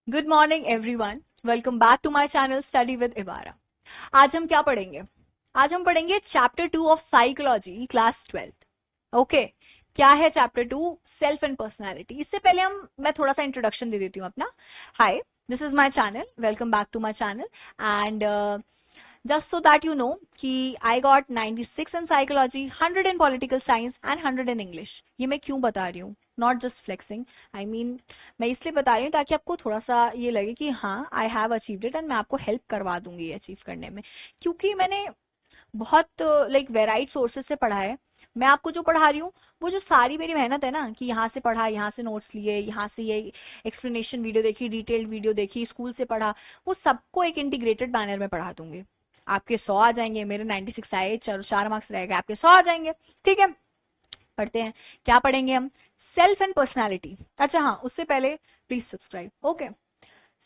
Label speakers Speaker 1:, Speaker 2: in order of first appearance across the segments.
Speaker 1: Good morning everyone, welcome back to my channel study with Ibara. आज हम क्या पढ़ेंगे? आज हम पढ़ेंगे chapter 2 of psychology class 12। Okay, क्या है चैप्टर 2? Self and personality. इससे पहले मैं थोड़ा सा इंट्रोडक्शन दे देती हूँ अपना। Hi, this is my channel, welcome back to my channel and just so that you know कि I got 96 in psychology, 100 in political science and 100 in English। ये मैं क्यों बता रही हूँ? Not just flexing, I mean मैं इसलिए बता रही हूँ ताकि आपको थोड़ा सा ये लगे कि हाँ I have achieved it and मैं आपको हेल्प करवा दूंगी ये अचीव करने में, क्योंकि मैंने बहुत वेराइड सोर्सेज से पढ़ा है। मैं आपको जो पढ़ा रही हूँ वो जो सारी मेरी मेहनत है ना कि यहाँ से पढ़ा, यहाँ से नोट्स लिए, यहाँ से ये एक्सप्लेनेशन वीडियो देखी, डिटेल्ड वीडियो देखी, स्कूल से पढ़ा, वो सबको एक इंटीग्रेटेड मैनर में पढ़ा दूंगी। आपके 100 आ जाएंगे, मेरे 96 आए, 4 मार्क्स रहेगा, आपके 100 आ जाएंगे। ठीक है, पढ़ते हैं। क्या पढ़ेंगे हम? Self and personality. अच्छा हाँ, उससे पहले please subscribe. Okay,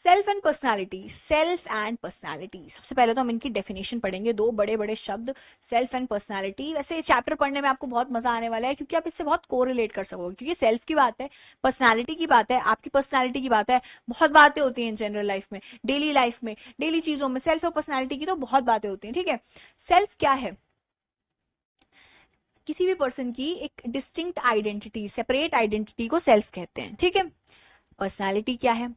Speaker 1: self and personality. Self and personality, सबसे पहले तो हम इनकी डेफिनेशन पढ़ेंगे, दो बड़े बड़े शब्द सेल्फ एंड पर्सनालिटी। वैसे ये चैप्टर पढ़ने में आपको बहुत मजा आने वाला है क्योंकि आप इससे बहुत कोरिलेट कर सकोगे, क्योंकि सेल्फ की बात है, पर्सनालिटी की बात है, आपकी पर्सनालिटी की बात है। बहुत बातें होती हैं जनरल लाइफ में, डेली लाइफ में, डेली चीजों में सेल्फ और पर्सनालिटी की तो बहुत बातें होती हैं। ठीक है, सेल्फ क्या है? किसी भी पर्सन की एक डिस्टिंक्ट आइडेंटिटी, सेपरेट आइडेंटिटी को सेल्फ कहते हैं। ठीक है, पर्सनालिटी क्या है?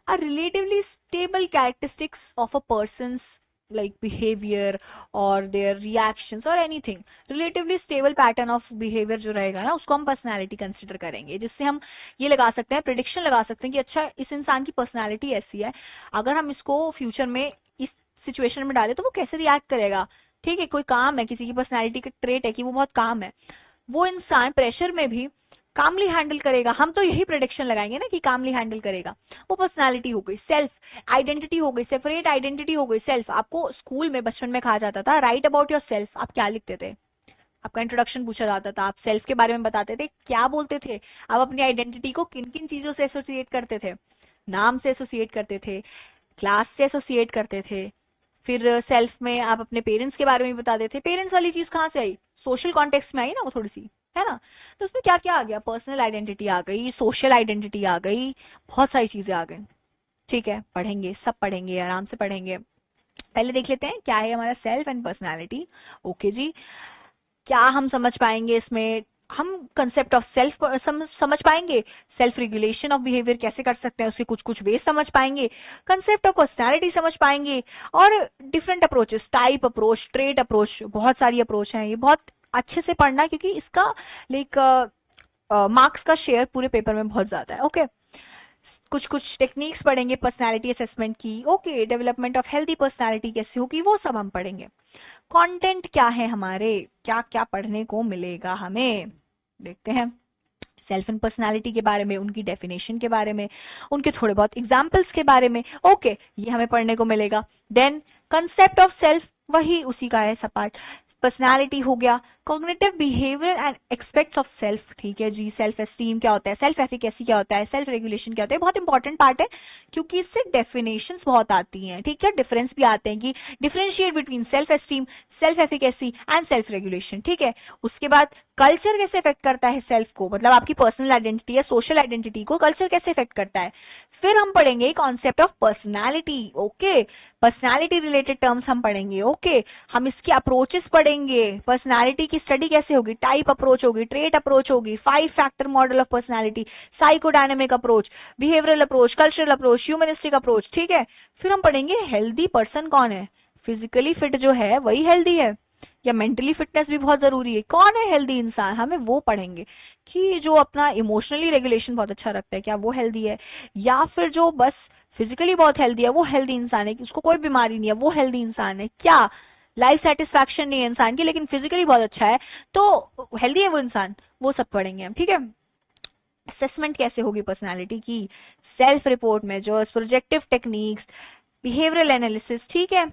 Speaker 1: A relatively stable characteristics of a person's like behavior or their reactions or anything, relatively stable pattern of behavior जो रहेगा ना, उसको हम पर्सनालिटी कंसिडर करेंगे, जिससे हम ये लगा सकते हैं, प्रिडिक्शन लगा सकते हैं कि अच्छा इस इंसान की पर्सनालिटी ऐसी है, अगर हम इसको फ्यूचर में इस सिचुएशन में डालें तो वो कैसे रिएक्ट करेगा। ठीक है, कोई काम है, किसी की पर्सनालिटी का ट्रेट है कि वो बहुत काम है, वो इंसान प्रेशर में भी कामली हैंडल करेगा। हम तो यही प्रेडिक्शन लगाएंगे ना कि कामली हैंडल करेगा। वो पर्सनालिटी हो गई। सेल्फ आइडेंटिटी हो गई, सेपरेट आइडेंटिटी हो गई। सेल्फ, आपको स्कूल में बचपन में कहा जाता था राइट अबाउट योर सेल्फ। आप क्या लिखते थे? आपका इंट्रोडक्शन पूछा जाता था, आप सेल्फ के बारे में बताते थे, क्या बोलते थे? आप अपनी आइडेंटिटी को किन किन चीजों से एसोसिएट करते थे? नाम से एसोसिएट करते थे, क्लास से एसोसिएट करते थे, फिर सेल्फ में आप अपने पेरेंट्स के बारे में बताते थे। पेरेंट्स वाली चीज कहाँ से आई? सोशल कॉन्टेक्स्ट में आई ना वो थोड़ी सी, है ना। तो उसमें क्या क्या आ गया? पर्सनल आइडेंटिटी आ गई, सोशल आइडेंटिटी आ गई, बहुत सारी चीजें आ गई। ठीक है, पढ़ेंगे, सब पढ़ेंगे, आराम से पढ़ेंगे। पहले देख लेते हैं क्या है हमारा सेल्फ एंड पर्सनालिटी। ओके जी, क्या हम समझ पाएंगे इसमें? हम कंसेप्ट ऑफ सेल्फ समझ पाएंगे, सेल्फ रेगुलेशन ऑफ बिहेवियर कैसे कर सकते हैं उसके कुछ कुछ वे समझ पाएंगे, कंसेप्ट ऑफ पर्सनालिटी समझ पाएंगे, और different approaches, type approach, trait approach, बहुत सारी अप्रोच हैं। ये बहुत अच्छे से पढ़ना क्योंकि इसका लाइक मार्क्स का शेयर पूरे पेपर में बहुत ज्यादा है। ओके, कुछ कुछ टेक्निक्स पढ़ेंगे पर्सनालिटी असेसमेंट की। Okay, development of healthy personality कैसे होगी वो सब हम पढ़ेंगे। कंटेंट क्या है हमारे, क्या क्या पढ़ने को मिलेगा हमें, देखते हैं। सेल्फ एंड पर्सनालिटी के बारे में, उनकी डेफिनेशन के बारे में, उनके थोड़े बहुत एग्जांपल्स के बारे में। ओके, ये हमें पढ़ने को मिलेगा। देन कंसेप्ट ऑफ सेल्फ, वही उसी का है सब पार्ट। पर्सनालिटी हो गया, cognitive behaviour and aspects of self. ठीक है जी, सेल्फ एस्टीम क्या होता है, सेल्फ एफिकेसी क्या होता है, सेल्फ रेगुलेशन क्या होता है, बहुत इंपॉर्टेंट पार्ट है क्योंकि इससे डेफिनेशंस बहुत आती हैं। ठीक है, डिफरेंस भी आते हैं कि differentiate between self esteem, self efficacy and self regulation. ठीक है, उसके बाद कल्चर कैसे इफेक्ट करता है सेल्फ को, मतलब आपकी पर्सनल आइडेंटिटी या सोशल आइडेंटिटी को कल्चर कैसे इफेक्ट करता है। फिर हम पढ़ेंगे concept of personality. Okay, personality related terms हम पढ़ेंगे। ओके, हम इसकी अप्रोचेस पढ़ेंगे, पर्सनालिटी की स्टडी कैसे होगी, टाइप अप्रोच होगी, ट्रेट अप्रोच होगी, 5 factor model of personality, psychodynamic approach, behavioural approach, cultural approach, humanistic approach. ठीक है, फिर हम पढ़ेंगे हेल्दी पर्सन कौन है। फिजिकली फिट जो है वही हेल्दी है या मेंटली फिटनेस भी बहुत जरूरी है? कौन है हेल्दी इंसान, हमें वो पढ़ेंगे कि जो अपना इमोशनली रेगुलेशन बहुत अच्छा रखता है, क्या वो हेल्दी है, या फिर जो बस फिजिकली बहुत हेल्दी है वो हेल्दी इंसान है कि उसको कोई बीमारी नहीं है, वो हेल्दी इंसान है। क्या लाइफ सेटिस्फैक्शन नहीं है इंसान की लेकिन फिजिकली बहुत अच्छा है तो हेल्दी है वो इंसान, वो सब पढ़ेंगे हम। ठीक है, असेसमेंट कैसे होगी पर्सनालिटी की, self report measures, projective techniques, behavioural analysis. ठीक है,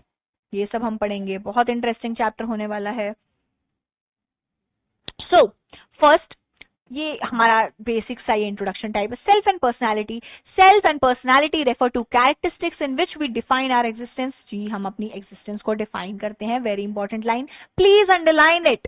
Speaker 1: ये सब हम पढ़ेंगे, बहुत इंटरेस्टिंग चैप्टर होने वाला है। सो फर्स्ट, ये हमारा बेसिक सा ये इंट्रोडक्शन टाइप है। Self and personality. Self and personality refer to characteristics in which we define our existence. जी, हम अपनी एग्जिस्टेंस को डिफाइन करते हैं, very important line, please underline it.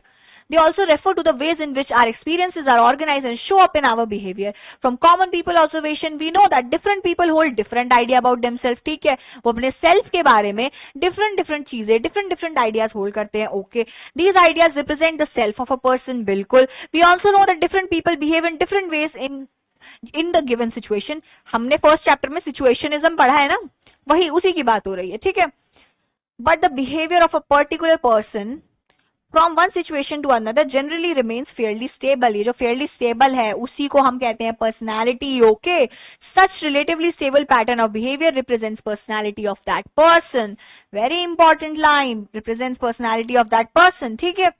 Speaker 1: They also refer to the ways in which our experiences are organized and show up in our behavior. From common people observation, we know that different people hold different idea about themselves. ठीक है, वो अपने self के बारे में different चीजें, different ideas hold करते हैं. Okay, these ideas represent the self of a person. बिल्कुल. We also know that different people behave in different ways in the given situation. हमने फर्स्ट चैप्टर में situationism पढ़ा है ना, वही उसी की बात हो रही है. ठीक है. But the behavior of a particular person from one situation to another generally remains fairly stable. ये जो fairly stable है उसी को हम कहते हैं personality. Okay, such relatively stable pattern of behavior represents personality of that person. Very important line, represents personality of that person. ठीक है,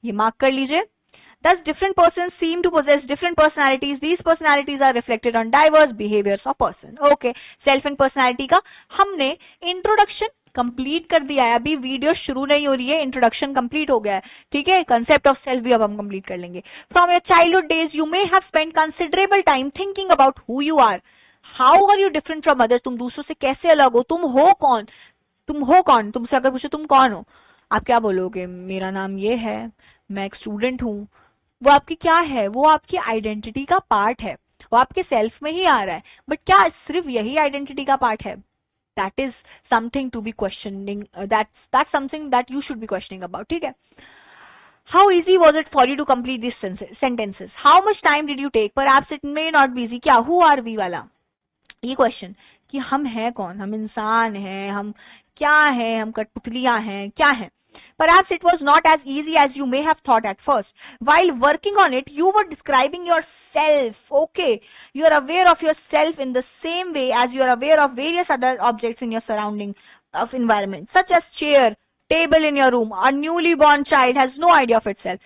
Speaker 1: ये मार्क कर लीजिए. Thus, different persons seem to possess different personalities. These personalities are reflected on diverse behaviors of person. Okay, self and personality का हमने introduction complete कर दिया है. अभी वीडियो शुरू नहीं हो रही है, इंट्रोडक्शन कंप्लीट हो गया है. ठीक है, कंसेप्ट ऑफ सेल्फ भी अब हम कंप्लीट कर लेंगे. From your childhood days you may have spent considerable time thinking about who you are. How are you different from others. तुम दूसरों से कैसे अलग हो, तुम हो कौन. तुमसे अगर पूछो तुम कौन हो, आप क्या बोलोगे? मेरा नाम ये है, मैं एक स्टूडेंट हूँ. वो आपकी क्या है? वो आपकी आइडेंटिटी का पार्ट है, वो आपके सेल्फ में ही आ रहा है. बट क्या सिर्फ यही आइडेंटिटी का पार्ट है? That is something to be questioning. That's something that you should be questioning about. ठीक है. How easy was it for you to complete these sentences? How much time did you take? Perhaps it may not be easy. क्या who are we वाला ये question कि हम हैं कौन, हम इंसान हैं, हम क्या हैं, हम कठपुतलियां हैं, क्या हैं. Perhaps it was not as easy as you may have thought at first. While working on it, you were describing yourself. Okay, you are aware of yourself in the same way as you are aware of various other objects in your surrounding of environment, such as chair, table in your room. A newly born child has no idea of itself.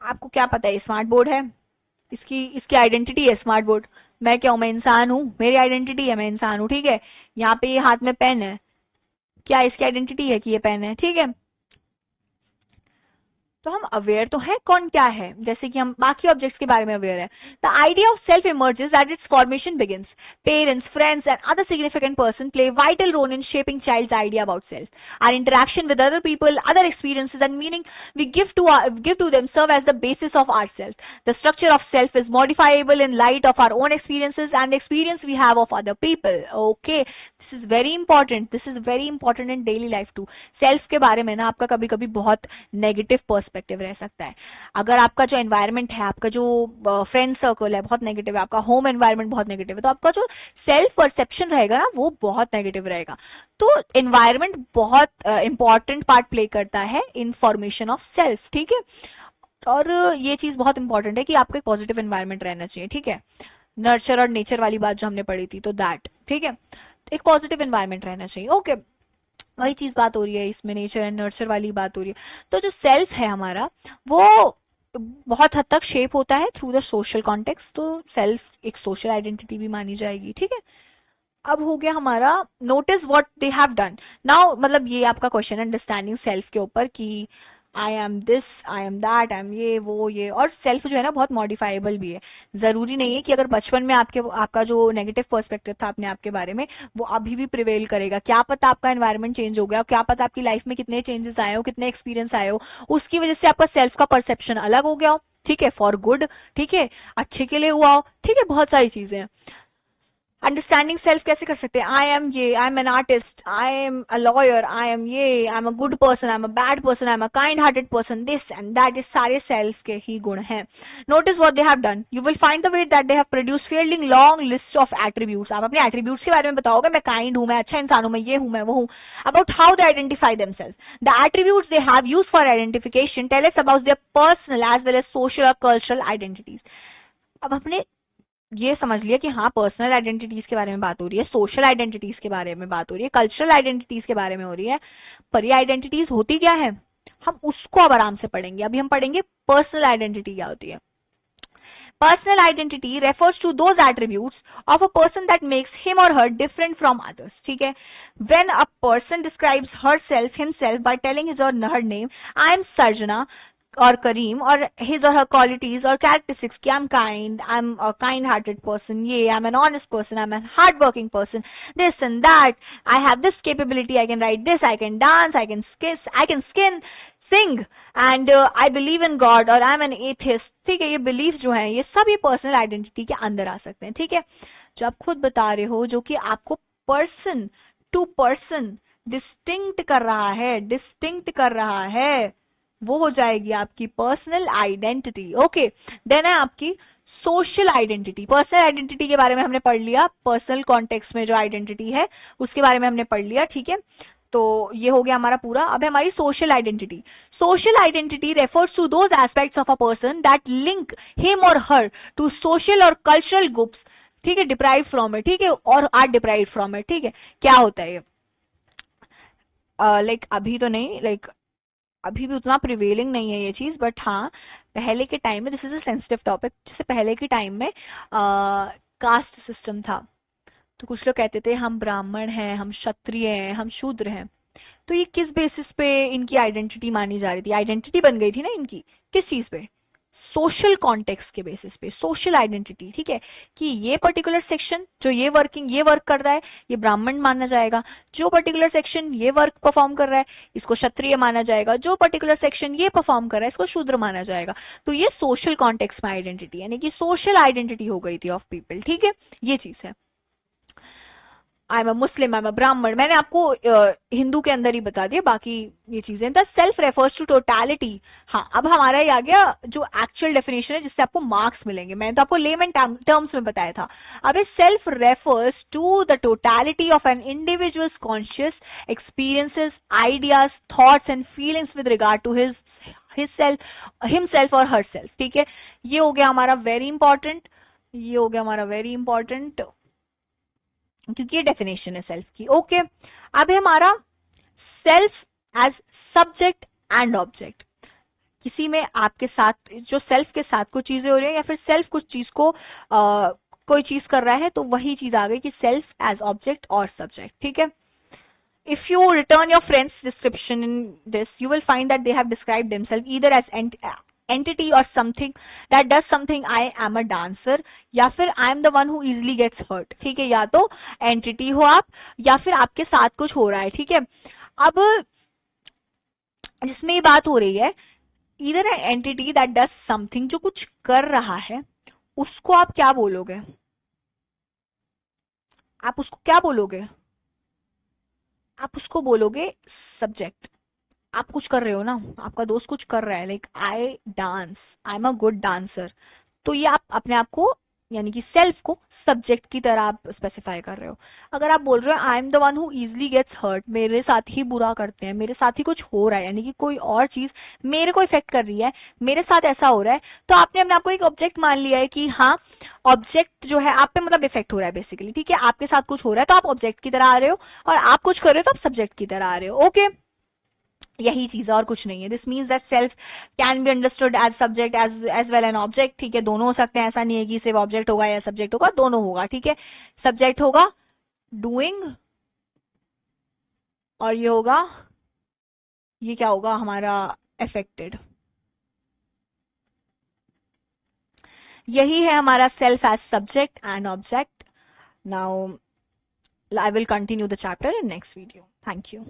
Speaker 1: आपको क्या पता है? Smart board है, इसकी identity है smart board. मैं क्या हूँ? मैं इंसान हूँ, मेरी आइडेंटिटी है, मैं इंसान हूँ. ठीक है. यहाँ पे ये हाथ में पेन है, क्या इसकी आइडेंटिटी है कि ये पेन है? ठीक है. तो हम अवेयर तो हैं कौन क्या है, जैसे कि हम बाकी ऑब्जेक्ट्स के बारे में अवेयर है. The idea of self emerges at its formation begins. Parents, friends and other significant person play vital role in shaping child's idea about self. Our interaction with other people, other experiences and meaning we give to them serve as the basis of our self. The structure of self is modifiable in light of our own experiences and the experience we have of other people. Okay, this is very important in daily life too. Self के बारे में ना आपका कभी कभी बहुत negative perspective रह सकता है. अगर आपका जो एनवायरनमेंट है, आपका जो फ्रेंड सर्कल है बहुत नेगेटिव है, आपका होम एनवायरनमेंट बहुत नेगेटिव है, तो आपका जो सेल्फ परसेप्शन रहेगा ना वो बहुत नेगेटिव रहेगा. तो एनवायरनमेंट बहुत इंपॉर्टेंट पार्ट प्ले करता है इन फॉर्मेशन ऑफ सेल्फ. ठीक है, और ये चीज बहुत इंपॉर्टेंट है कि आपको एक पॉजिटिव एनवायरनमेंट रहना चाहिए. ठीक है, नर्चर और नेचर वाली बात जो हमने पढ़ी थी, तो दैट. ठीक है, एक पॉजिटिव एनवायरनमेंट रहना चाहिए. ओके, वही चीज बात हो रही है इसमें, नेचर एंड नर्चर वाली बात हो रही है. तो जो सेल्फ है हमारा वो बहुत हद तक शेप होता है थ्रू द सोशल कॉन्टेक्स्ट. तो सेल्फ एक सोशल आइडेंटिटी भी मानी जाएगी. ठीक है, अब हो गया हमारा notice what they have done. Now मतलब ये आपका क्वेश्चन है अंडरस्टैंडिंग सेल्फ के ऊपर कि I am this, I am that, I am ये वो ये. और सेल्फ जो है ना बहुत मॉडिफाइबल भी है. जरूरी नहीं है कि अगर बचपन में आपका जो नेगेटिव पर्सपेक्टिव था अपने आप के बारे में वो अभी भी प्रिवेल करेगा. क्या पता आपका एनवायरनमेंट चेंज हो गया, क्या पता आपकी लाइफ में कितने चेंजेस आए हो, कितने एक्सपीरियंस आए हो, उसकी वजह से आपका सेल्फ का परसेप्शन अलग हो गया हो. ठीक है, फॉर गुड. ठीक है, अच्छे के लिए हुआ हो. ठीक है, बहुत सारी चीजें हैं. अंडरस्टैंडिंग सेल्फ कैसे कर सकते हैं? आई एम ये, I am an artist, I am a lawyer, I am ये, I am a good person, I am a bad person, I am a kind hearted person, this and that. Is सारे self के ही गुण हैं. Notice what they have done. You will find the way that they have produce fairly long list of attributes. आप अपने attributes के बारे में बताओगे, मैं काइंड हूं, मैं अच्छा इंसान हूं, मैं ये हूं, मैं वो हूं. About how they identify themselves. The attributes they have used for identification tell us about their personal as well as social और कल्चरल आइडेंटिटीज. अब अपने ये समझ लिया कि हाँ पर्सनल आइडेंटिटीज के बारे में बात हो रही है, सोशल आइडेंटिटीज के बारे में बात हो रही है, कल्चरल आइडेंटिटीज के बारे में हो रही है. पर ये आइडेंटिटीज होती क्या है हम उसको अब आराम से पढ़ेंगे. अभी हम पढ़ेंगे पर्सनल आइडेंटिटी क्या होती है. Personal identity refers to those attributes of a person that makes him or her different from others. ठीक है, when a person describes himself by telling his or her name, I am Sarjana or Kareem, or his or her qualities or characteristics, कि I'm kind, I'm a kind-hearted person, yeah, I'm an honest person, I'm a hard-working person, this and that, I have this capability, I can write this, I can dance, I can skin sing and I believe in God और आई am an atheist, ठीक है, ये belief जो है ये सब ये personal identity के अंदर आ सकते हैं, ठीक है। जो आप खुद बता रहे हो, जो कि आपको पर्सन टू पर्सन डिस्टिंक्ट कर रहा है, वो हो जाएगी आपकी पर्सनल आइडेंटिटी। ओके, देन है आपकी सोशल आइडेंटिटी। पर्सनल आइडेंटिटी के बारे में हमने पढ़ लिया, पर्सनल कॉन्टेक्स्ट में जो आइडेंटिटी है उसके बारे में हमने पढ़ लिया, ठीक है। तो ये हो गया हमारा पूरा। अब है हमारी social identity. Social identity refers to those aspects of a person that link him और हर टू सोशल और कल्चरल ग्रुप्स, ठीक है, डिप्राइव फ्रॉम इट, ठीक है, और आर डिप्राइव फ्रॉम इट, ठीक है। क्या होता है ये, लाइक अभी तो नहीं, लाइक अभी भी उतना प्रिवेलिंग नहीं है ये चीज, बट हाँ पहले के टाइम में, this is a sensitive topic, जैसे पहले के टाइम में कास्ट सिस्टम था, तो कुछ लोग कहते थे हम ब्राह्मण हैं, हम क्षत्रिय हैं, हम शूद्र हैं। तो ये किस बेसिस पे इनकी आइडेंटिटी मानी जा रही थी, आइडेंटिटी बन गई थी ना इनकी, किस चीज पे, सोशल कॉन्टेक्स्ट के बेसिस पे, सोशल आइडेंटिटी, ठीक है, कि ये पर्टिकुलर सेक्शन जो ये वर्क कर रहा है ये ब्राह्मण माना जाएगा, जो पर्टिकुलर सेक्शन ये वर्क परफॉर्म कर रहा है इसको क्षत्रिय माना जाएगा, जो पर्टिकुलर सेक्शन ये परफॉर्म कर रहा है इसको शूद्र माना जाएगा। तो ये सोशल कॉन्टेक्स्ट में आइडेंटिटी, यानी कि सोशल आइडेंटिटी हो गई थी ऑफ पीपल, ठीक है, ये चीज है। आई am a Muslim, I am अ ब्राह्मण, मैंने आपको हिंदू के अंदर ही बता दिया, बाकी ये चीजें। The self refers to totality. हाँ, अब हमारा ये आ गया जो एक्चुअल डेफिनेशन है जिससे आपको मार्क्स मिलेंगे, मैंने तो आपको लेमन टर्म्स में बताया था। अब ये self refers to the totality of an individual's conscious experiences, ideas, thoughts and feelings with regard to himself और हर सेल्फ, ठीक है। ये हो गया हमारा वेरी इंपॉर्टेंट, ये हो गया हमारा वेरी इंपॉर्टेंट, क्योंकि ये डेफिनेशन है सेल्फ की। ओके, अब है हमारा self as subject and object. किसी में आपके साथ जो सेल्फ के साथ कुछ चीजें हो रही है, या फिर सेल्फ कुछ चीज को कोई चीज कर रहा है, तो वही चीज आ गई कि सेल्फ एज ऑब्जेक्ट और सब्जेक्ट, ठीक है। If you return your friend's description in this, you will find that they have described themselves either as entity or something that does something. I am a dancer, या फिर I am the one who easily gets hurt, ठीक है। या तो entity हो आप, या फिर आपके साथ कुछ हो रहा है, ठीक है। अब जिसमें ये बात हो रही है, either an entity that does something, जो कुछ कर रहा है, उसको आप क्या बोलोगे, आप उसको क्या बोलोगे, आप उसको बोलोगे सब्जेक्ट। आप कुछ कर रहे हो ना, आपका दोस्त कुछ कर रहा है, like I dance, I am a good dancer, तो ये आप अपने आप को, यानी कि सेल्फ को सब्जेक्ट की तरह आप स्पेसिफाई कर रहे हो। अगर आप बोल रहे हो I am the one who easily gets hurt, मेरे साथ ही बुरा करते हैं, मेरे साथ ही कुछ हो रहा है, यानी कि कोई और चीज मेरे को इफेक्ट कर रही है, मेरे साथ ऐसा हो रहा है, तो आपने अपने आप को एक ऑब्जेक्ट मान लिया है कि हाँ ऑब्जेक्ट जो है आप पे मतलब इफेक्ट हो रहा है बेसिकली, ठीक है। आपके साथ कुछ हो रहा है तो आप ऑब्जेक्ट की तरह आ रहे हो, और आप कुछ कर रहे हो तो आप सब्जेक्ट की तरह आ रहे हो। ओके, यही चीज और कुछ नहीं है। This means that self can be understood as subject as well an object, ठीक है। दोनों हो सकते हैं, ऐसा नहीं है कि सिर्फ ऑब्जेक्ट होगा या सब्जेक्ट होगा, दोनों होगा, ठीक है। सब्जेक्ट होगा डूइंग, और ये होगा, ये क्या होगा हमारा अफेक्टेड। यही है हमारा self as subject and object. Now I will continue the chapter in next video. Thank you.